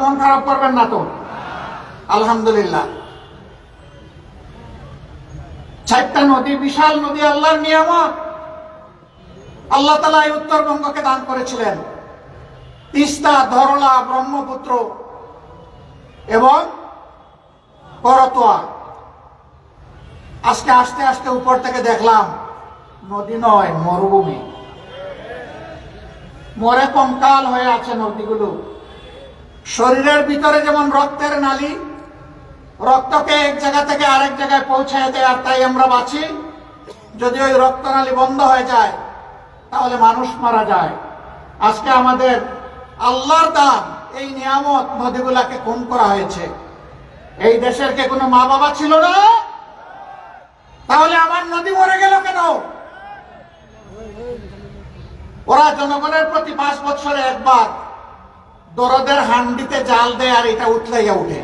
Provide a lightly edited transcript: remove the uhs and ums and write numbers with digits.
মন খারাপ করবেন না তো। আলহামদুলিল্লাহ, 4টা নদী, বিশাল নদী, আল্লাহর নিয়ামত। আল্লাহ তাআলা এই উত্তরবঙ্গকে দান করেছিলেন তিস্তা, ধরলা, ব্রহ্মপুত্র এবং করতোয়া। আজকে আস্তে আস্তে উপর থেকে দেখলাম নদী নয়, মরুভূমি। মরে কঙ্কাল হয়ে আছে নদীগুলো। শরীরের ভিতরে যেমন রক্তের নালী, রক্তকে এক জায়গা থেকে আরেক জায়গায় পৌঁছায় দেয়, আর তাই আমরা বাঁচি। যদি ওই রক্তনালী বন্ধ হয়ে যায় তাহলে মানুষ মারা যায়। আজকে আমাদের আল্লাহর দান এই নিয়ামত, নদীগুলাকে খুন করা হয়েছে। এই দেশের কে কোনো মা বাবা ছিল না? তাহলে আমার নদী মরে গেল কেন? ওরা জনগণের প্রতি 5 বছরে একবার দরদের হান্ডিতে জাল দেয়, আর এটা উঠলাইয়া উঠে।